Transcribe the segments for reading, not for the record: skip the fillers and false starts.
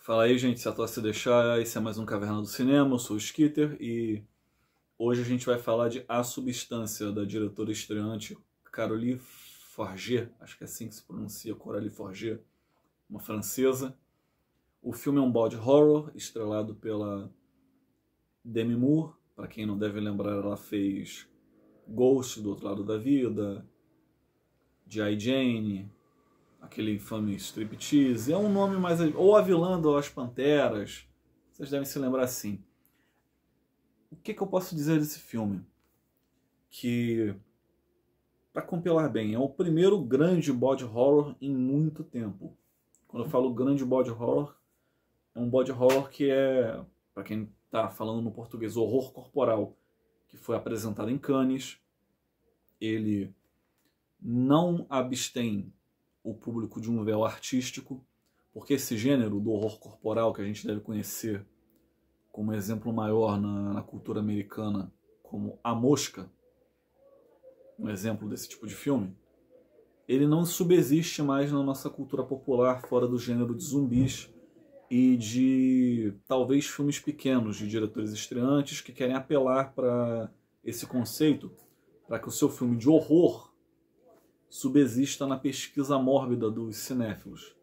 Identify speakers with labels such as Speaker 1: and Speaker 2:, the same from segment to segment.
Speaker 1: Fala aí, gente, se a tosse deixar, esse é mais um Caverna do Cinema, eu sou o Skitter e hoje a gente vai falar de A Substância, da diretora estreante Coralie Forger, acho que é assim que se pronuncia, Coralie Forger, uma francesa. O filme é um body horror, estrelado pela Demi Moore, para quem não deve lembrar, ela fez Ghost, do Outro Lado da Vida, G.I. Jane, aquele infame Striptease, é um nome mais... ou a vilã das Panteras, vocês devem se lembrar assim. O que eu posso dizer desse filme? Que, para compilar bem, é o primeiro grande body horror em muito tempo. Quando eu falo grande body horror, é um body horror que é, para quem está falando no português, horror corporal, que foi apresentado em Cannes. Ele não abstém o público de um véu artístico, porque esse gênero do horror corporal, que a gente deve conhecer como exemplo maior na cultura americana, como A Mosca, um exemplo desse tipo de filme, ele não subsiste mais na nossa cultura popular fora do gênero de zumbis e de talvez filmes pequenos de diretores estreantes que querem apelar para esse conceito, para que o seu filme de horror subsista na pesquisa mórbida dos cinéfilos.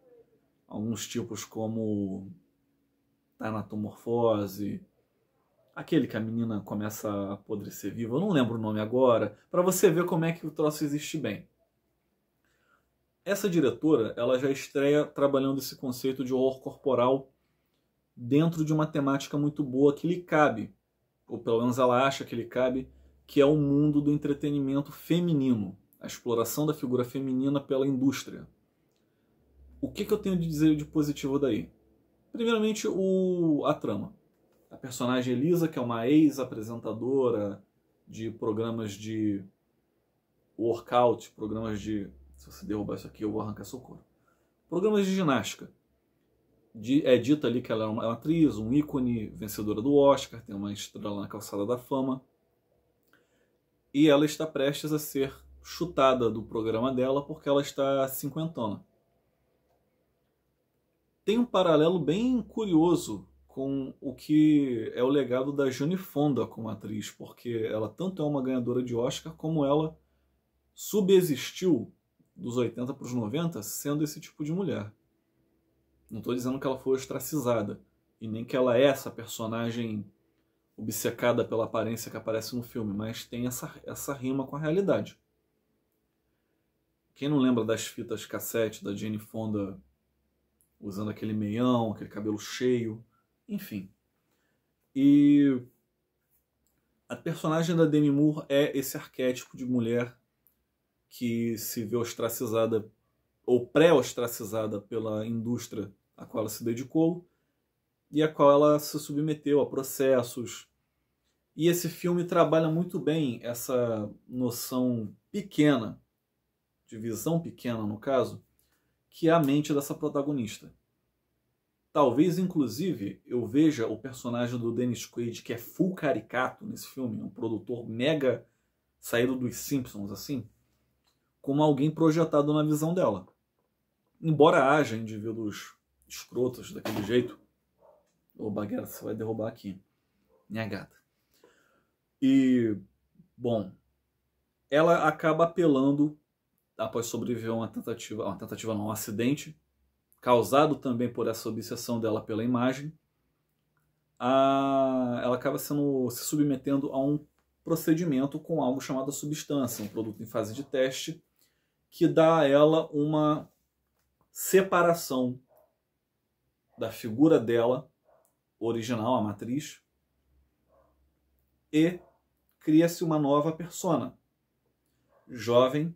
Speaker 1: Alguns tipos como Tanatomorfose, aquele que a menina começa a apodrecer viva, eu não lembro o nome agora, para você ver como é que o troço existe bem. Essa diretora, ela já estreia trabalhando esse conceito de horror corporal dentro de uma temática muito boa que lhe cabe, ou pelo menos ela acha que lhe cabe, que é o mundo do entretenimento feminino, a exploração da figura feminina pela indústria. O que eu tenho de dizer de positivo daí? Primeiramente, a trama. A personagem Elisa, que é uma ex-apresentadora de programas de workout, programas de... Se você derrubar isso aqui, eu vou arrancar seu couro. Programas de ginástica. É dita ali que ela é uma atriz, um ícone, vencedora do Oscar, tem uma estrela na calçada da fama. E ela está prestes a ser chutada do programa dela porque ela está cinquentona. Tem um paralelo bem curioso com o que é o legado da Jane Fonda como atriz, porque ela tanto é uma ganhadora de Oscar como ela subsistiu dos 80 para os 90 sendo esse tipo de mulher. Não estou dizendo que ela foi ostracizada, e nem que ela é essa personagem obcecada pela aparência que aparece no filme, mas tem essa rima com a realidade. Quem não lembra das fitas cassete da Jane Fonda usando aquele meião, aquele cabelo cheio, enfim. E a personagem da Demi Moore é esse arquétipo de mulher que se vê ostracizada ou pré-ostracizada pela indústria a qual ela se dedicou e a qual ela se submeteu a processos. E esse filme trabalha muito bem essa noção pequena, de visão pequena no caso, que é a mente dessa protagonista. Talvez, inclusive, eu veja o personagem do Dennis Quaid, que é full caricato nesse filme, um produtor mega saído dos Simpsons, assim, como alguém projetado na visão dela. Embora haja indivíduos escrotos daquele jeito, ô bagueira, você vai derrubar aqui, minha gata. E, bom, ela acaba apelando, após sobreviver a um acidente, causado também por essa obsessão dela pela imagem, ela acaba se submetendo a um procedimento com algo chamado substância, um produto em fase de teste, que dá a ela uma separação da figura dela, original, a matriz, e cria-se uma nova persona, jovem,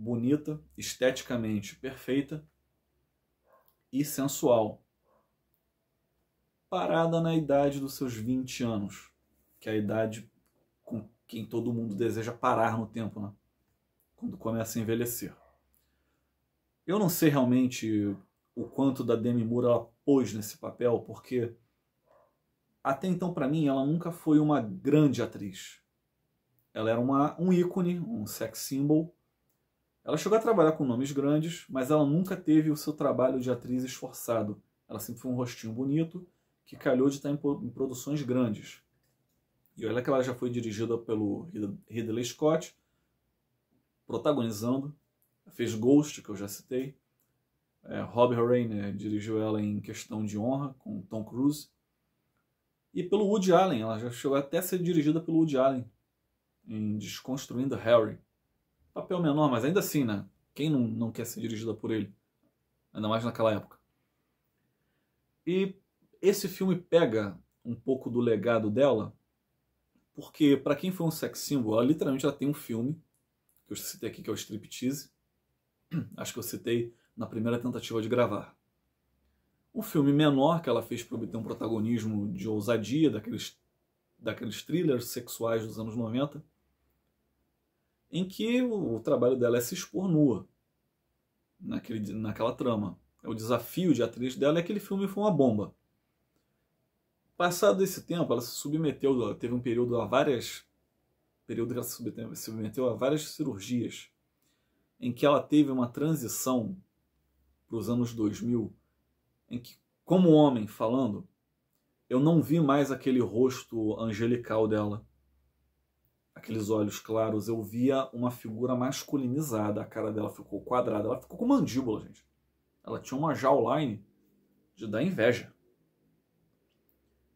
Speaker 1: bonita, esteticamente perfeita e sensual, parada na idade dos seus 20 anos, que é a idade com quem todo mundo deseja parar no tempo, né? Quando começa a envelhecer. Eu não sei realmente o quanto da Demi Moore ela pôs nesse papel, porque até então, para mim, ela nunca foi uma grande atriz. Ela era um ícone, um sex symbol. Ela chegou a trabalhar com nomes grandes, mas ela nunca teve o seu trabalho de atriz esforçado. Ela sempre foi um rostinho bonito, que calhou de estar em produções grandes. E olha que ela já foi dirigida pelo Ridley Scott, protagonizando, fez Ghost, que eu já citei. Robbie Reiner dirigiu ela em Questão de Honra, com Tom Cruise. E pelo Woody Allen, ela já chegou até a ser dirigida pelo Woody Allen, em Desconstruindo Harry. Papel menor, mas ainda assim, né? Quem não quer ser dirigida por ele? Ainda mais naquela época. E esse filme pega um pouco do legado dela, porque para quem foi um sex symbol, ela literalmente tem um filme, que eu citei aqui, que é o Striptease. Acho que eu citei na primeira tentativa de gravar. Um filme menor que ela fez para obter um protagonismo de ousadia, daqueles thrillers sexuais dos anos 90, em que o trabalho dela é se expor nua naquela trama. O desafio de atriz dela é que aquele filme foi uma bomba. Passado esse tempo, ela se submeteu, teve um período que ela se submeteu a várias cirurgias, em que ela teve uma transição para os anos 2000, em que, como homem falando, eu não vi mais aquele rosto angelical dela, aqueles olhos claros, eu via uma figura masculinizada, a cara dela ficou quadrada, ela ficou com mandíbula, gente. Ela tinha uma jawline de dar inveja.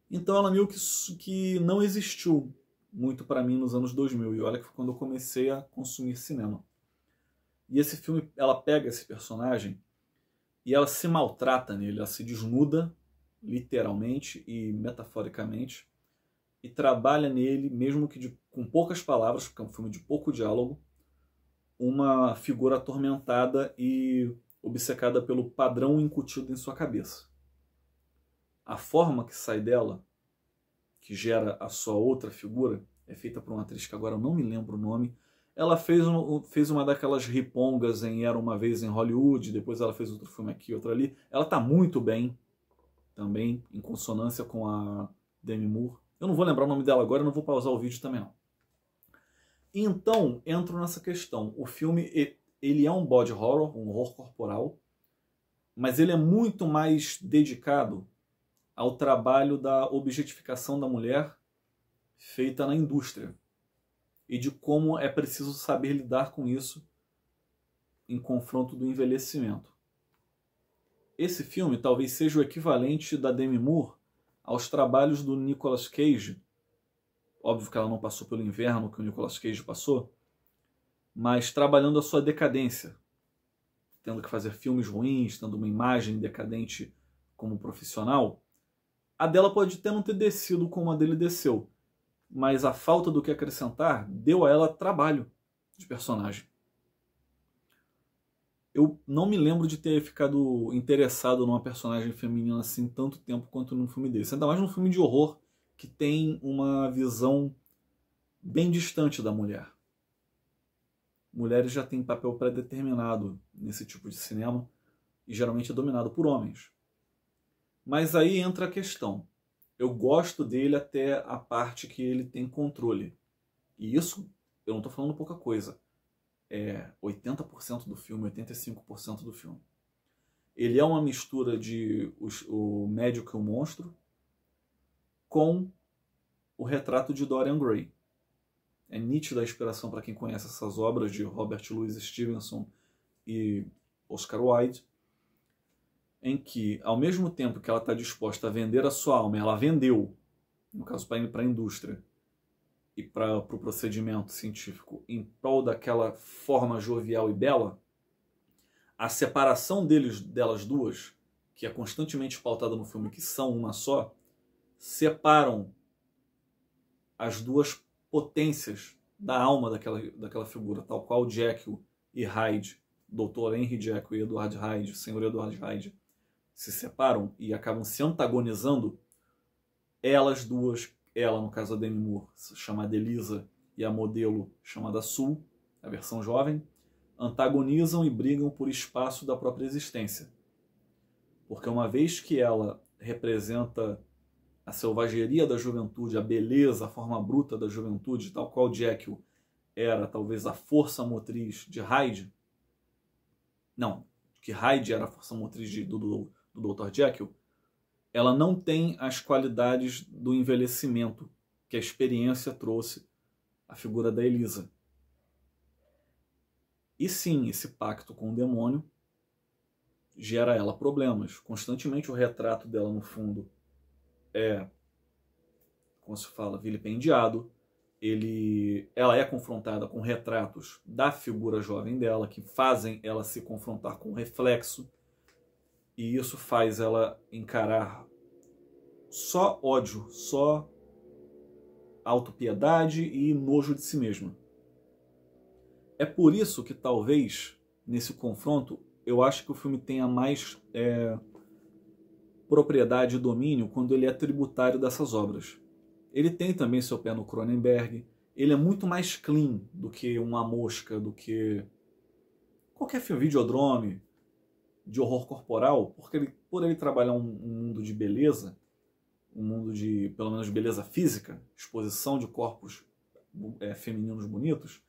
Speaker 1: Então ela meio que não existiu muito para mim nos anos 2000, e olha que foi quando eu comecei a consumir cinema. E esse filme, ela pega esse personagem e ela se maltrata nele, ela se desnuda, literalmente e metaforicamente, e trabalha nele, mesmo que com poucas palavras, porque é um filme de pouco diálogo, uma figura atormentada e obcecada pelo padrão incutido em sua cabeça. A forma que sai dela, que gera a sua outra figura, é feita por uma atriz que agora eu não me lembro o nome. Ela fez uma daquelas ripongas em Era Uma Vez em Hollywood, depois ela fez outro filme aqui, outro ali. Ela está muito bem, também, em consonância com a Demi Moore. Eu não vou lembrar o nome dela agora, eu não vou pausar o vídeo também não. Então, entro nessa questão. O filme, ele é um body horror, um horror corporal, mas ele é muito mais dedicado ao trabalho da objetificação da mulher feita na indústria e de como é preciso saber lidar com isso em confronto do envelhecimento. Esse filme talvez seja o equivalente da Demi Moore aos trabalhos do Nicolas Cage. Óbvio que ela não passou pelo inverno que o Nicolas Cage passou, mas trabalhando a sua decadência, tendo que fazer filmes ruins, tendo uma imagem decadente como profissional. A dela pode até não ter descido como a dele desceu, mas a falta do que acrescentar deu a ela trabalho de personagem. Eu não me lembro de ter ficado interessado numa personagem feminina assim tanto tempo quanto num filme desse. Ainda mais num filme de horror que tem uma visão bem distante da mulher. Mulheres já têm papel pré-determinado nesse tipo de cinema e geralmente é dominado por homens. Mas aí entra a questão. Eu gosto dele até a parte que ele tem controle. E isso, eu não estou falando pouca coisa. É 80% do filme, 85% do filme. Ele é uma mistura de o médico e o monstro com o retrato de Dorian Gray. É nítida a inspiração para quem conhece essas obras de Robert Louis Stevenson e Oscar Wilde, em que, ao mesmo tempo que ela está disposta a vender a sua alma, ela vendeu, no caso para a indústria e para o procedimento científico, em prol daquela forma jovial e bela, a separação delas duas, que é constantemente pautada no filme, que são uma só, separam as duas potências da alma daquela figura, tal qual Jekyll e Hyde, Dr. Henry Jekyll e Edward Hyde, Sr. Edward Hyde, se separam e acabam se antagonizando. Elas duas, ela no caso a Demi Moore, chamada Elisa, e a modelo chamada Sue, a versão jovem, antagonizam e brigam por espaço da própria existência. Porque uma vez que ela representa a selvageria da juventude, a beleza, a forma bruta da juventude, tal qual Jekyll era talvez a força motriz de Hyde, não, que Hyde era a força motriz do Dr. Jekyll, ela não tem as qualidades do envelhecimento que a experiência trouxe à figura da Elisa. E sim, esse pacto com o demônio gera a ela problemas. Constantemente o retrato dela no fundo é, como se fala, vilipendiado. Ela é confrontada com retratos da figura jovem dela, que fazem ela se confrontar com o reflexo, e isso faz ela encarar só ódio, só autopiedade e nojo de si mesma. É por isso que talvez, nesse confronto, eu acho que o filme tenha mais propriedade e domínio quando ele é tributário dessas obras. Ele tem também seu pé no Cronenberg, ele é muito mais clean do que Uma Mosca, do que qualquer filme, Videodrome, de horror corporal, porque por ele trabalhar um mundo de beleza, um mundo de, pelo menos, beleza física, exposição de corpos femininos bonitos,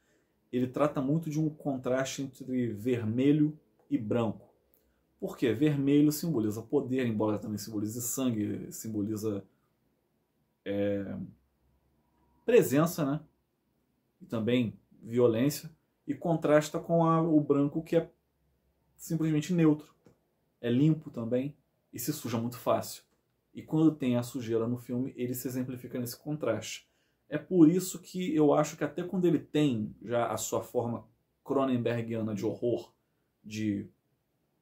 Speaker 1: ele trata muito de um contraste entre vermelho e branco. Por quê? Vermelho simboliza poder, embora também simbolize sangue, simboliza presença, né? E também violência, e contrasta com o branco, que é simplesmente neutro. É limpo também e se suja muito fácil. E quando tem a sujeira no filme, ele se exemplifica nesse contraste. É por isso que eu acho que até quando ele tem já a sua forma cronenbergiana de horror, de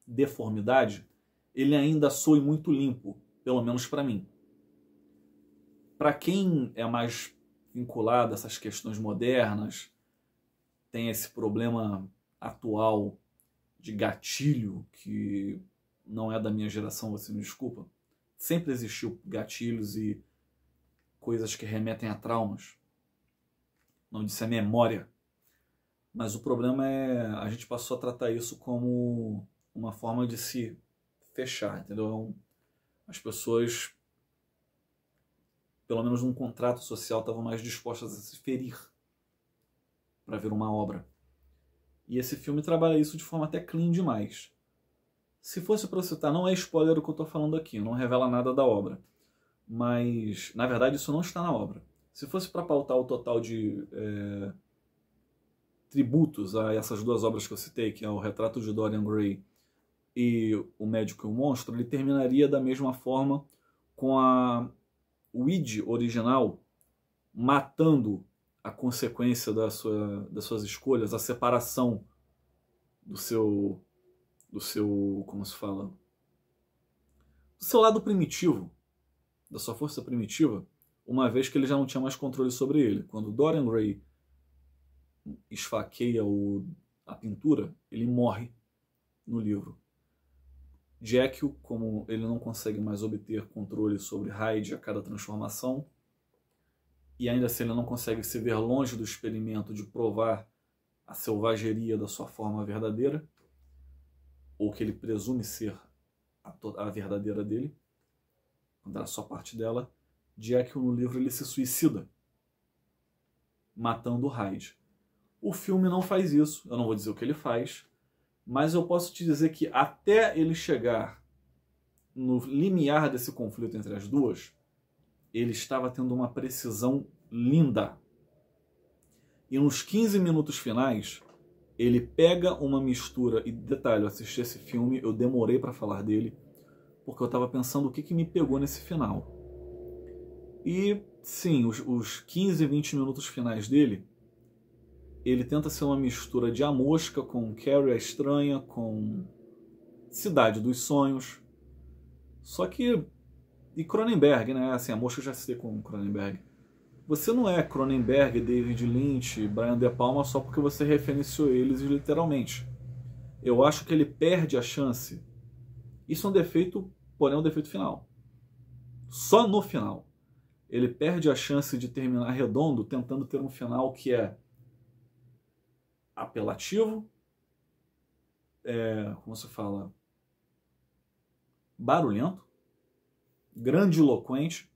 Speaker 1: deformidade, ele ainda soe muito limpo, pelo menos para mim. Para quem é mais vinculado a essas questões modernas, tem esse problema atual de gatilho, que não é da minha geração, você me desculpa. Sempre existiu gatilhos e coisas que remetem a traumas. Não disse a memória. Mas o problema é a gente passou a tratar isso como uma forma de se fechar, entendeu? As pessoas, pelo menos num contrato social, estavam mais dispostas a se ferir para ver uma obra. E esse filme trabalha isso de forma até clean demais. Se fosse para citar, não é spoiler o que eu estou falando aqui, não revela nada da obra. Mas, na verdade, isso não está na obra. Se fosse para pautar o total de tributos a essas duas obras que eu citei, que é o Retrato de Dorian Gray e O Médico e o Monstro, ele terminaria da mesma forma, com o id original matando a consequência das suas escolhas, a separação do seu, como se fala, do seu lado primitivo, da sua força primitiva, uma vez que ele já não tinha mais controle sobre ele. Quando Dorian Gray esfaqueia a pintura, ele morre no livro. Jekyll, como ele não consegue mais obter controle sobre Hyde a cada transformação, e ainda assim ele não consegue se ver longe do experimento de provar a selvageria da sua forma verdadeira, ou que ele presume ser a verdadeira dele, quando era só parte dela, Jekyll no livro ele se suicida, matando Hyde. O filme não faz isso, eu não vou dizer o que ele faz, mas eu posso te dizer que até ele chegar no limiar desse conflito entre as duas, ele estava tendo uma precisão linda. E nos 15 minutos finais, ele pega uma mistura, e detalhe, eu assisti esse filme, eu demorei para falar dele, porque eu estava pensando o que me pegou nesse final. E sim, os 15, 20 minutos finais dele, ele tenta ser uma mistura de A Mosca com Carrie a Estranha, com Cidade dos Sonhos. Só que... E Cronenberg, né? Assim, A Mosca eu já citei com Cronenberg. Você não é Cronenberg, David Lynch, Brian De Palma só porque você referenciou eles literalmente. Eu acho que ele perde a chance. Isso é um defeito, porém é um defeito final. Só no final. Ele perde a chance de terminar redondo tentando ter um final que é apelativo, como se fala, barulhento, grandiloquente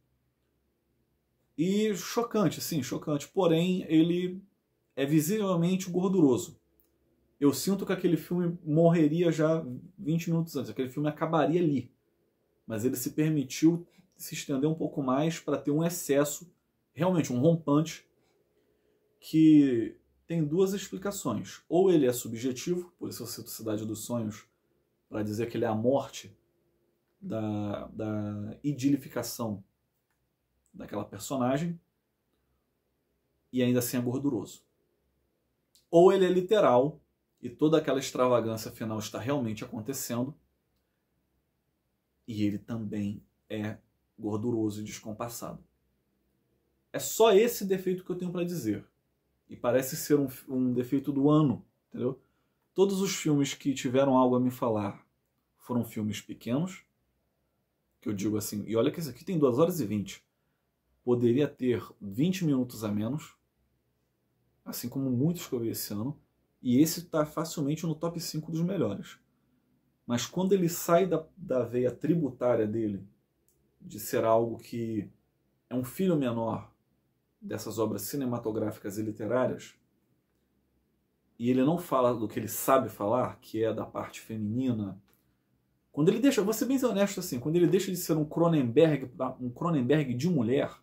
Speaker 1: e chocante, sim, chocante. Porém, ele é visivelmente gorduroso. Eu sinto que aquele filme morreria já 20 minutos antes, aquele filme acabaria ali. mas ele se permitiu se estender um pouco mais para ter um excesso, realmente um rompante, que tem duas explicações. Ou ele é subjetivo, por isso eu cito Cidade dos Sonhos, para dizer que ele é a morte da idilificação daquela personagem, e ainda assim é gorduroso. Ou ele é literal, e toda aquela extravagância final está realmente acontecendo, e ele também é gorduroso e descompassado. É só esse defeito que eu tenho para dizer. E parece ser um defeito do ano, entendeu? Todos os filmes que tiveram algo a me falar foram filmes pequenos, que eu digo assim, e olha que esse aqui tem 2 horas e 20. Poderia ter 20 minutos a menos, assim como muitos que eu vi esse ano, e esse está facilmente no top 5 dos melhores. Mas quando ele sai da veia tributária dele, de ser algo que é um filho menor dessas obras cinematográficas e literárias, e ele não fala do que ele sabe falar, que é da parte feminina, quando ele deixa, vou ser bem honesto assim, quando ele deixa de ser um Cronenberg de mulher,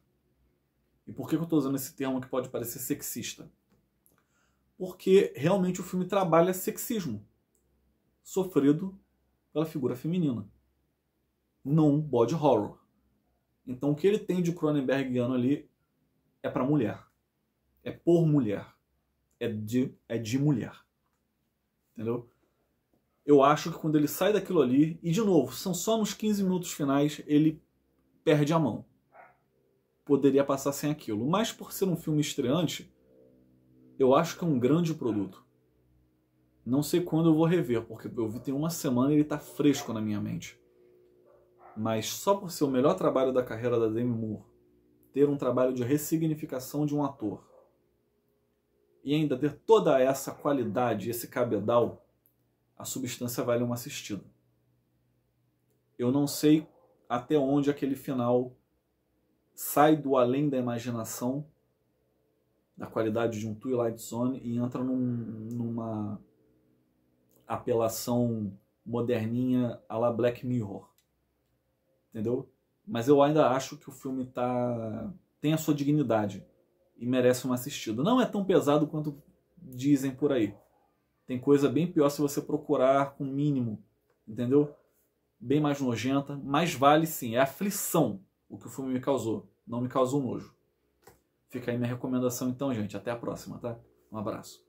Speaker 1: e por que eu estou usando esse termo que pode parecer sexista? Porque realmente o filme trabalha sexismo sofrido pela figura feminina, não body horror. Então o que ele tem de Cronenbergiano ali é para mulher, é por mulher, é de mulher, entendeu? Eu acho que quando ele sai daquilo ali, e de novo, são só nos 15 minutos finais, ele perde a mão. Poderia passar sem aquilo, mas por ser um filme estreante, eu acho que é um grande produto. Não sei quando eu vou rever, porque eu vi tem uma semana e ele está fresco na minha mente. Mas só por ser o melhor trabalho da carreira da Demi Moore, ter um trabalho de ressignificação de um ator, e ainda ter toda essa qualidade, esse cabedal, a Substância vale uma assistida. Eu não sei até onde aquele final sai do além da imaginação, da qualidade de um Twilight Zone, e entra numa apelação moderninha à la Black Mirror. Entendeu? Mas eu ainda acho que o filme tem a sua dignidade e merece uma assistida. Não é tão pesado quanto dizem por aí. Tem coisa bem pior se você procurar com mínimo, entendeu? Bem mais nojenta, mas vale sim, é aflição o que o filme me causou, não me causou nojo. Fica aí minha recomendação então, gente. Até a próxima, tá? Um abraço.